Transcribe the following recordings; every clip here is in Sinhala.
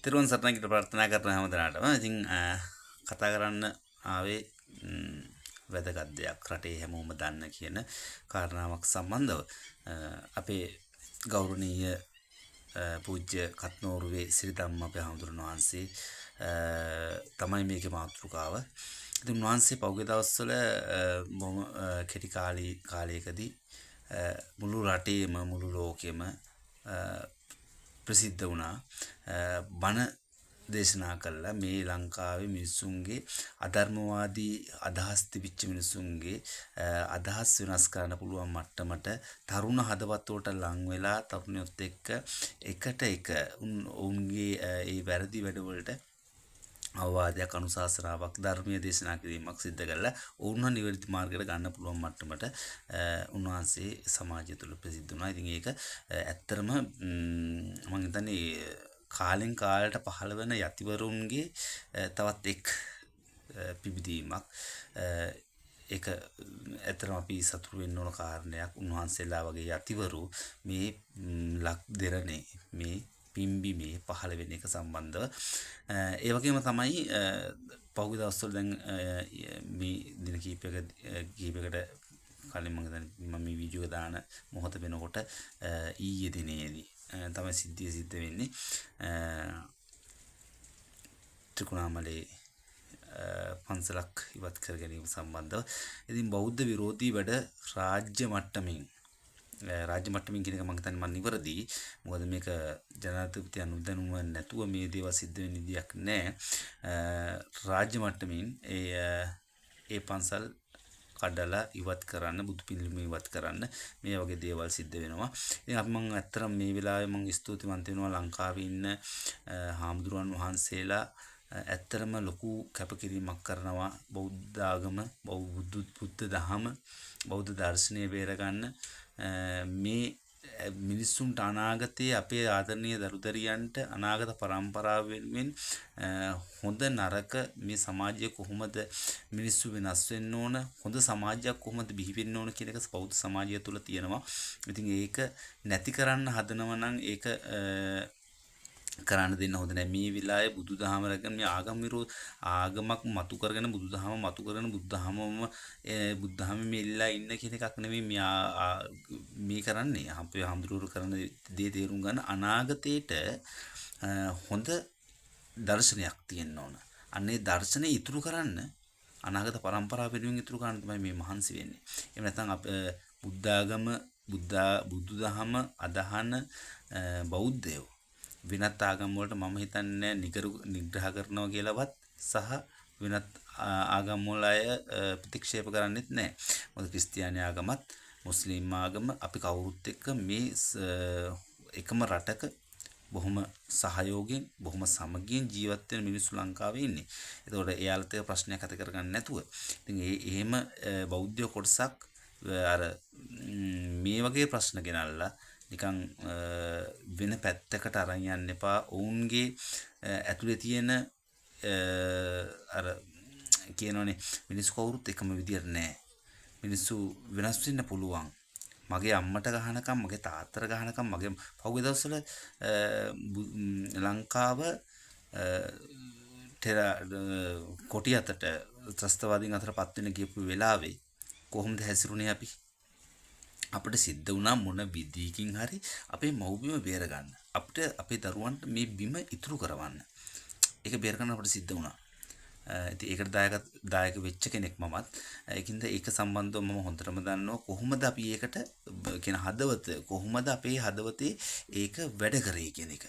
තිරුවන් සරණයි කියලා ප්‍රාර්ථනා කරන හැම දිනකටම ඉතින් කතා කරන්න ආවේ වැදගත් දෙයක් රටේ හැමෝම දන්න කියන කාරණාවක් සම්බන්ධව අපේ ගෞරවනීය පූජ්‍ය කත්නෝරුවේ සිරිධම්ම අපේ හාමුදුරන් වහන්සේ තමයි මේකේ මාතෘකාව. ඉතින් වහන්සේ පෞද්ගලික දවස්වල බොහොම කෙටි කාලයකදී මුළු රටේම මුළු ලෝකෙම ප්‍රසිද්ධ වුණා බණ දේශනා කළා මේ ලංකාවේ මිනිසුන්ගේ අධර්මවාදී අදහස් තිබිච්ච මිනිසුන්ගේ අදහස් වෙනස් කරන්න පුළුවන් මට්ටමට තරුණ හදවතට ලං වෙලා තරුණයොත් එක්ක එකට එක උන්ගේ ඒ වැරදි වැඩවලට අවවාදයක් අනුශාසනාවක් ධර්මීය දේශනා කිරීමක් සිද්ධ කළා ඕනම නිවැරදි මාර්ගයට ගන්න පුළුවන් මට්ටමට උන්වහන්සේ සමාජය තුළ ප්‍රසිද්ධ වුණා. ඉතින් ඒක ඇත්තටම මම හිතන්නේ කාලෙන් කාලයට පහළ වෙන යතිවරුන්ගේ තවත් එක් පිබිදීමක් ඒක ඇත්තටම අපි සතුටු වෙන්න ඕන කාරණයක්. උන්වහන්සේලා වගේ යතිවරු මේ ලක් දෙරණේ මේ පිම්බිමේ පහළ වෙන එක සම්බන්ධව ඒ වගේම තමයි පහුගිය දවස්වල දැන් මේ දින කිහිපයකට කලින් මම මේ වීඩියෝ එක දාන මොහොත වෙනකොට ඊයේ දිනේදී තමයි සිද්ධිය සිද්ධ වෙන්නේ ත්‍රිකුණාමලේ පන්සලක් ඉවත් කර ගැනීම සම්බන්ධව. ඉතින් බෞද්ධ විරෝධී වැඩ රාජ්‍ය මට්ටමින් කියන එක මම හිතන්නේ මම නිවැරදි. මොකද මේක ජනාධිපති අනුදැනුම නැතුව මේ දේවල් සිද්ධ වෙන්න විදියක් නැහැ. රාජ්‍ය මට්ටමින් ඒ පන්සල් කඩලා ඉවත් කරන්න බුදු පිළිම ඉවත් කරන්න මේ වගේ දේවල් සිද්ධ වෙනවා. ඉතින් අපි මම ඇත්තටම මේ වෙලාවේ මම ස්තුතිවන්ත වෙනවා ලංකාවේ ඉන්න හාමුදුරුවන් වහන්සේලා ඇත්තටම ලොකු කැපකිරීමක් කරනවා බෞද්ධ ආගම බුද්ධ දහම බෞද්ධ දර්ශනය බේරගන්න මේ මිනිස්සුන්ට අනාගතයේ අපේ ආදරණීය දරුදරියන්ට අනාගත පරම්පරාව වෙනුවෙන් හොඳ නරක මේ සමාජය කොහොමද මිනිස්සු වෙනස් වෙන්න ඕන හොඳ සමාජයක් කොහොමද බිහි වෙන්න ඕන කියන එක බෞද්ධ සමාජය තුළ තියෙනවා. ඉතින් ඒක නැති කරන්න හදනවා නම් ඒක කරන්න දෙන්න හොඳ නැහැ. මේ විලායේ බුදුදහම රැකගෙන මේ ආගමක් මතු කරගෙන බුදුදහම මතු කරගෙන බුදුදහම මෙල්ලලා ඉන්න කියන එකක් නෙමෙයි මේ කරන්නේ. අපේ හාමුදුරුවෝ කරන දේ තේරුම් ගන්න අනාගතේට හොඳ දර්ශනයක් තියෙන්න ඕන. අන්නේ දර්ශනේ ඉතුරු කරන්න අනාගත පරම්පරාව වෙනුවෙන් ඉතුරු කරන්න තමයි මේ මහන්සි වෙන්නේ. එහෙම නැත්නම් බුදුදහම අදහන බෞද්ධයෝ වෙනත් ආගම් වලට මම හිතන්නේ නිග්‍රහ කරනවා කියලාවත් සහ වෙනත් ආගම් වල අය ප්‍රතික්ෂේප කරන්නේත් නැහැ. මොකද ක්‍රිස්තියානි ආගමත් මුස්ලිම් ආගම අපි කවුරුත් එක්ක මේ එකම රටක බොහොම සහයෝගයෙන් බොහොම සමගියෙන් ජීවත් වෙන මිනිස්සු ලංකාවේ ඉන්නේ. ඒතකොට එයාලට ප්‍රශ්නයක් ඇති කරගන්න නැතුව. ඉතින් එහෙම බෞද්ධ කොටසක් අර මේ වගේ ප්‍රශ්න ගෙනල්ලා නිකන් වෙන පැත්තකට අරන් යන්න එපා. ඔවුන්ගේ ඇතුලේ තියෙන අර කියනෝනේ මිනිස්සු කවුරුත් එකම විදියට නැහැ. මිනිස්සු වෙනස් වෙන්න පුළුවන්. මගේ අම්මට ගහනකම් මගේ තාත්තට ගහනකම් මගේ පහුගිය දවස්වල ලංකාව කොටි අතට ත්‍රස්තවාදීන් අතර පත් වෙන ගියපු වෙලාවේ කොහොමද හැසිරුනේ අපි? අපිට සිද්ධ වුණා මොන විදියකින් හරි අපේ මව්බිම බේර ගන්න. අපිට අපේ දරුවන්ට මේ බිම ඉතුරු කරවන්න. ඒක බේර ගන්න අපිට සිද්ධ වුණා. ඉතින් ඒකට දායක වෙච්ච කෙනෙක් මමත්. ඒකින්ද ඒක සම්බන්ධව මම හොඳටම දන්නවා කොහොමද අපි ඒකට කියන කොහොමද අපේ හදවතේ ඒක වැඩ කරේ කියන එක.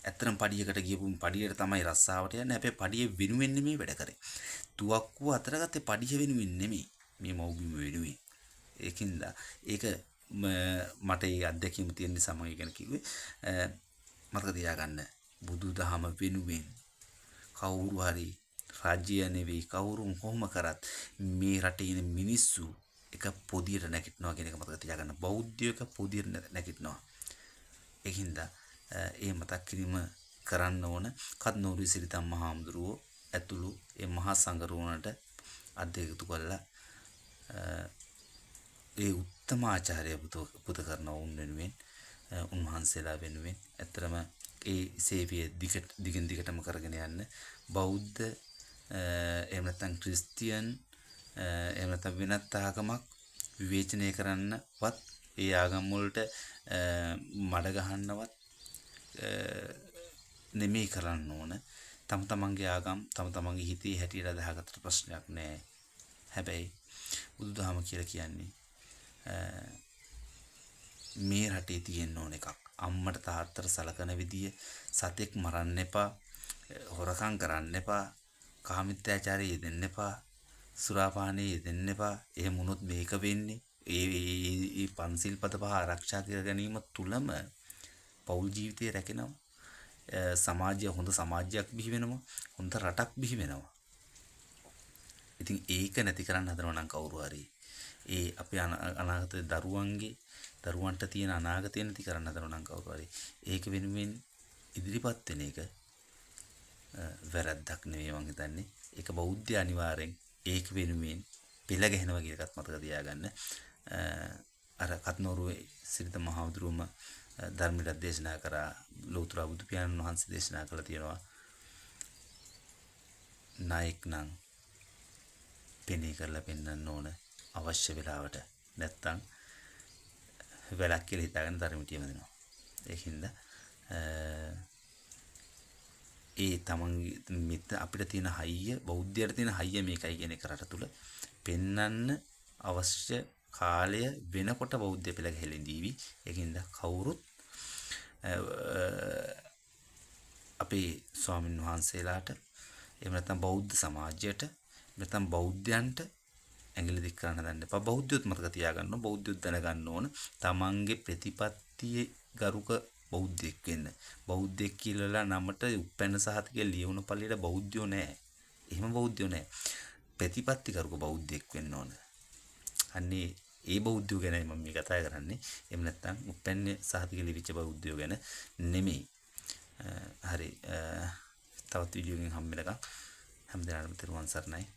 ඇත්තටම පඩියකට ගියපු පඩියට තමයි රස්සාවට යන්නේ. අපේ පඩිය වෙනුවෙන් නෙමෙයි වැඩ කරේ. තුවක්කුව අතර ගත්තේ පඩිය වෙනුවෙන් නෙමෙයි. මේ මව්බිම වෙනුවෙන්. ඒකින්ද ඒක මට ඒ අත්දැකීම තියෙන නිසා මම ඒක කිව්වේ. මතක තියාගන්න බුදුදහම වෙනුවෙන් කවුරු හරි රාජ්‍ය නෙවෙයි කවුරුන් කොහොම කරත් මේ රටේ ඉන්න මිනිස්සු එක පොදියට නැගිටිනවා කියන එක මතක තියාගන්න. බෞද්ධයෝ එක පොදියට නැගිටිනවා. ඒකින්ද ඒ මතක් කිරීම කරන්න ඕන. කත්නෝරුවේ සිරිතම්ම හාමුදුරුවෝ ඇතුළු ඒ මහා සංඝරුවනට අධ්‍යයතු කළා. ඒ උත්තමාචාර්ය පුත කරන වුන් වෙනුවෙන් උන්වහන්සේලා වෙනුවෙන් ඇත්තරම ඒ සේවය දිගින් දිගටම කරගෙන යන්න බෞද්ධ එහෙම නැත්නම් ක්‍රිස්තියන් එහෙම නැත්නම් වෙනත් ආගමක් විවේචනය කරන්නවත් ඒ ආගම් වලට මඩ ගහන්නවත් නෙමෙයි කරන්න ඕන. තම තමන්ගේ ආගම් තම තමන්ගේ හිතේ හැටියට අදහගත්තට ප්‍රශ්නයක් නෑ. හැබැයි බුදුදහම කියලා කියන්නේ මේ රටේ තියෙන්න ඕන එකක්. අම්මට තාත්තට සලකන විදිය, සතෙක් මරන්න එපා, හොරකම් කරන්න එපා, කාමීත්‍යාචාරයේ යෙදෙන්න එපා, සුරාපානයේ යෙදෙන්න එපා. එහෙම වුණොත් මේක වෙන්නේ ඒ පන්සිල් පද පහ ආරක්ෂා කර ගැනීම තුලම පෞල් ජීවිතය රැකෙනවා. සමාජය හොඳ සමාජයක් බිහි වෙනවා. හොඳ රටක් බිහි වෙනවා. ඉතින් ඒක නැති කරන්න හදනවා නම් කවුරු හරි ඒ අපේ අනාගත දරුවන්ට තියෙන අනාගතය නැති කරන්න හදනවා නම් කවුරු හරි ඒක වෙනුවෙන් ඉදිරිපත් වෙන එක වැරද්දක් නෙවෙයි මං හිතන්නේ. ඒක බෞද්ධ අනිවාර්යෙන් ඒක වෙනුවෙන් පෙළ ගැහෙනවා කියන එකත් මතක තියාගන්න. අර කත්නෝරුවේ සිරිත මහවුරුම ධර්මයට දේශනා කරා ලෝතර බුදු පියාණන් වහන්සේ දේශනා කළා තියෙනවා නායක නම් පෙනී කරලා පෙන්වන්න ඕන අවශ්‍ය වෙලාවට. නැත්තම් වැලක් කියලා හිතාගෙන ධර්මතියම දෙනවා. ඒකින්ද ඒ තමන්ගේ අපිට තියෙන හයිය බෞද්ධයට තියෙන හයිය මේකයි කියන එක රට තුල පෙන්වන්න අවශ්‍ය කාලය වෙනකොට බෞද්ධ පෙළ ගැහෙලින් දීවි. ඒකින්ද කවුරුත් අපේ ස්වාමින් වහන්සේලාට එහෙම නැත්නම් බෞද්ධ සමාජයට නැත්නම් බෞද්ධයන්ට ඇඟිලි දික් කරන්න දන්න එපා. බෞද්ධයොත් මතක තියාගන්න ඕන. බෞද්ධයොත් දැනගන්න ඕන. තමන්ගේ ප්‍රතිපත්තියේ ගරුක බෞද්ධයෙක් වෙන්න. බෞද්ධයෙක් කියලා නමට උපැන්න සහතිකය ලියවුන පල්ලියට බෞද්ධයෝ නැහැ. එහෙම බෞද්ධයෝ නැහැ. ප්‍රතිපත්ති ගරුක බෞද්ධයෙක් වෙන්න ඕන. අන්නේ ඒ බෞද්ධයෝ ගැනයි මම මේ කතා කරන්නේ. එහෙම නැත්නම් උපැන්නේ සහතිකය ලිවිච්ච බෞද්ධයෝ ගැන නෙමෙයි. හරි. තවත් වීඩියෝ එකකින් හම්බ වෙනකම් හැමදාම තෙරුවන් සරණයි.